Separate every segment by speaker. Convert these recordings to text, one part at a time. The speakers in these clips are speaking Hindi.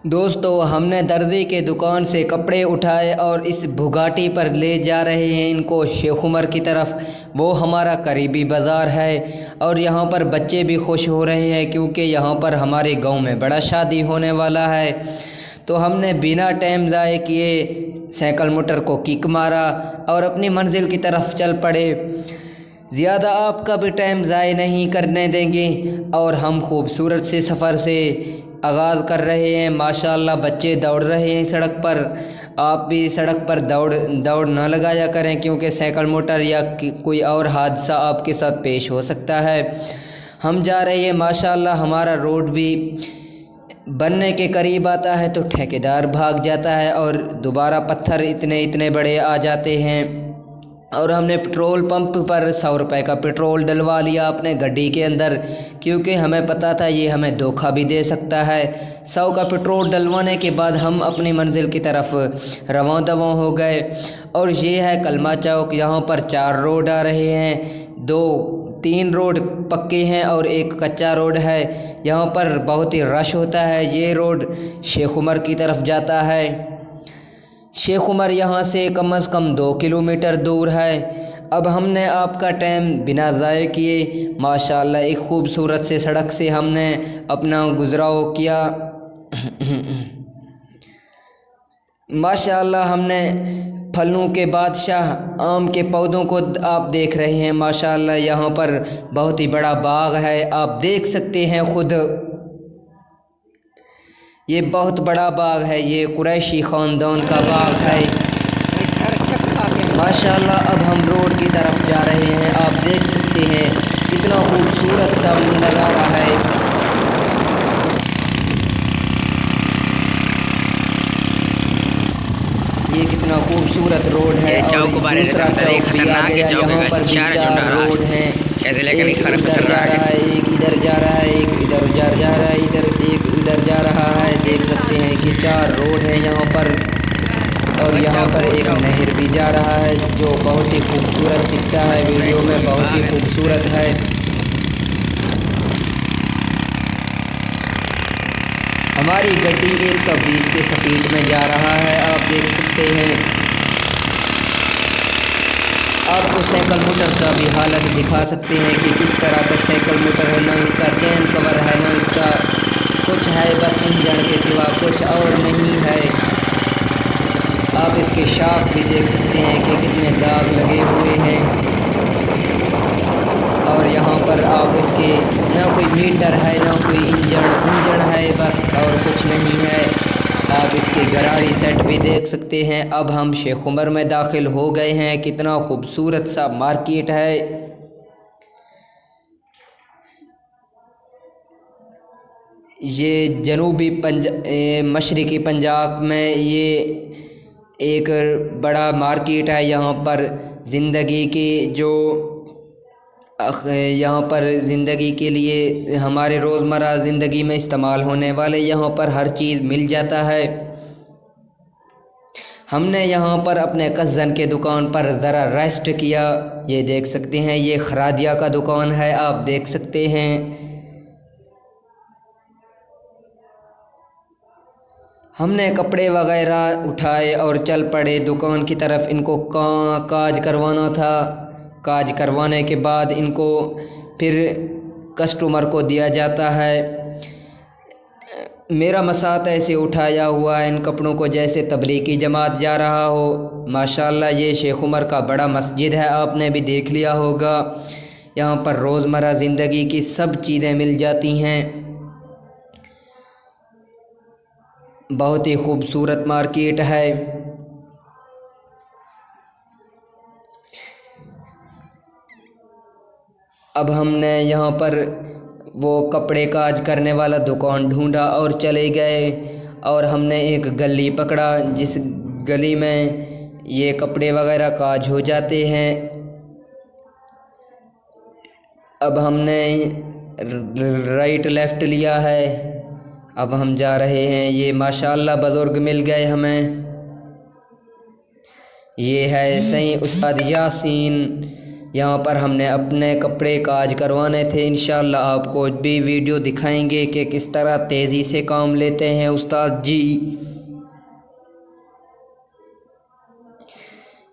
Speaker 1: दोस्तों, हमने दर्जी के दुकान से कपड़े उठाए और इस बुगाटी पर ले जा रहे हैं इनको शेख उमर की तरफ। वो हमारा करीबी बाज़ार है और यहाँ पर बच्चे भी खुश हो रहे हैं क्योंकि यहाँ पर हमारे गांव में बड़ा शादी होने वाला है। तो हमने बिना टाइम ज़ाये किए साइकिल मोटर को किक मारा और अपनी मंजिल की तरफ चल पड़े। ज़्यादा आपका भी टाइम ज़ाय नहीं करने देंगे और हम खूबसूरत से सफ़र से आगाज़ कर रहे हैं। माशाअल्लाह बच्चे दौड़ रहे हैं सड़क पर। आप भी सड़क पर दौड़ ना लगाया करें क्योंकि साइकिल मोटर या कोई और हादसा आपके साथ पेश हो सकता है। हम जा रहे हैं, माशाअल्लाह हमारा रोड भी बनने के करीब आता है तो ठेकेदार भाग जाता है और दोबारा पत्थर इतने बड़े आ जाते हैं। और हमने पेट्रोल पंप पर 100 रुपये का पेट्रोल डलवा लिया अपने गाड़ी के अंदर क्योंकि हमें पता था ये हमें धोखा भी दे सकता है। 100 का पेट्रोल डलवाने के बाद हम अपनी मंजिल की तरफ रवां दवां हो गए। और ये है कलमा चौक। यहाँ पर 4 रोड आ रहे हैं, 3 रोड पक्के हैं और एक कच्चा रोड है। यहाँ पर बहुत ही रश होता है। ये रोड शेख उमर की तरफ जाता है। शेख उमर यहाँ से कम 2 किलोमीटर दूर है। अब हमने आपका टाइम बिना ज़ाये किए माशाअल्लाह एक ख़ूबसूरत से सड़क से हमने अपना गुज़राव किया। माशाअल्लाह हमने फलों के बादशाह आम के पौधों को आप देख रहे हैं। माशाअल्लाह यहाँ पर बहुत ही बड़ा बाग है, आप देख सकते हैं खुद। ये बहुत बड़ा बाग है, ये कुरैशी ख़ानदान का बाग है। माशाअल्लाह अब हम रोड की तरफ जा रहे हैं। आप देख सकते हैं कितना खूबसूरत सा नज़ारा है। ये कितना खूबसूरत रोड है और दूसरा चौक भी आ गया। यहाँ पर भी 4 रोड हैं, एक उधर जा रहा है, एक इधर जा रहा है, एक इधर जा रहा है, एक इधर जा रहा है। देख सकते हैं कि 4 रोड हैं यहाँ पर। और यहाँ पर एक नहर भी जा रहा है जो बहुत ही खूबसूरत दिखता है, वीडियो में बहुत ही खूबसूरत है। हमारी गाड़ी 120 के स्पीड में जा रहा है, आप देख सकते हैं। आपको साइकिल मोटर का भी हालत दिखा सकते हैं कि किस तरह का साइकिल मोटर है। ना इसका चैन कवर है, ना इसका कुछ है, बस इंजन के सिवा कुछ और नहीं है। आप इसके शाफ्ट भी देख सकते हैं कि कितने दाग लगे हुए हैं। और यहाँ पर आप इसके ना कोई मीटर है, ना कोई इंजन है, बस और कुछ नहीं है। आप इसके गरारी सेट भी देख सकते हैं। अब हम शेख उमर में दाखिल हो गए हैं। कितना खूबसूरत सा मार्केट है। ये मशरक़ी पंजाब में ये एक बड़ा मार्केट है। यहाँ पर ज़िंदगी के लिए हमारे रोज़मर्रा ज़िंदगी में इस्तेमाल होने वाले यहाँ पर हर चीज़ मिल जाता है। हमने यहाँ पर अपने कज़न के दुकान पर ज़रा रेस्ट किया। ये देख सकते हैं, ये खरादिया का दुकान है, आप देख सकते हैं। हमने कपड़े वगैरह उठाए और चल पड़े दुकान की तरफ। इनको काज करवाना था। काज करवाने के बाद इनको फिर कस्टमर को दिया जाता है। मेरा मसात ऐसे उठाया हुआ है इन कपड़ों को जैसे तबलीगी जमात जा रहा हो। माशाअल्लाह ये शेख उमर का बड़ा मस्जिद है, आपने भी देख लिया होगा। यहाँ पर रोज़मर्रा ज़िंदगी की सब चीज़ें मिल जाती हैं। बहुत ही खूबसूरत मार्केट है। अब हमने यहाँ पर वो कपड़े काज करने वाला दुकान ढूंढा और चले गए। और हमने एक गली पकड़ा जिस गली में ये कपड़े वगैरह काज हो जाते हैं। अब हमने राइट लेफ़्ट लिया है। अब हम जा रहे हैं। ये माशाअल्लाह बुज़ुर्ग मिल गए हमें। ये है सही उस्ताद यासीन। यहाँ पर हमने अपने कपड़े काज करवाने थे। इंशाल्लाह आपको भी वीडियो दिखाएंगे कि किस तरह तेज़ी से काम लेते हैं उस्ताद जी।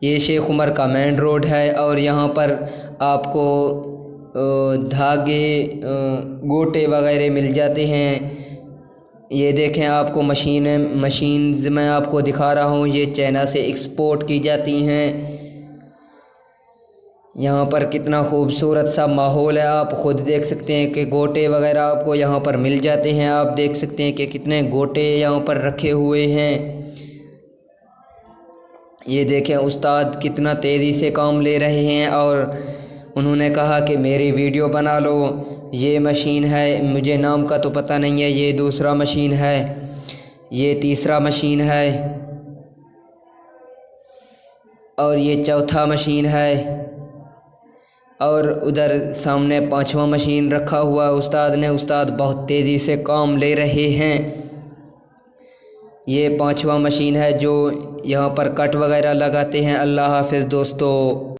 Speaker 1: ये शेख उमर का मेन रोड है और यहाँ पर आपको धागे गोटे वगैरह मिल जाते हैं। ये देखें आपको मशीन्स मैं आपको दिखा रहा हूँ, ये चाइना से एक्सपोर्ट की जाती हैं। यहाँ पर कितना खूबसूरत सा माहौल है, आप ख़ुद देख सकते हैं कि गोटे वगैरह आपको यहाँ पर मिल जाते हैं। आप देख सकते हैं कि कितने गोटे यहाँ पर रखे हुए हैं। ये देखें उस्ताद कितना तेज़ी से काम ले रहे हैं और उन्होंने कहा कि मेरी वीडियो बना लो। ये मशीन है, मुझे नाम का तो पता नहीं है, ये दूसरा मशीन है, ये तीसरा मशीन है और ये चौथा मशीन है और उधर सामने पांचवा मशीन रखा हुआ उस्ताद ने। उस्ताद बहुत तेज़ी से काम ले रहे हैं। ये पांचवा मशीन है जो यहाँ पर कट वगैरह लगाते हैं। अल्लाह हाफ़िज़ दोस्तों।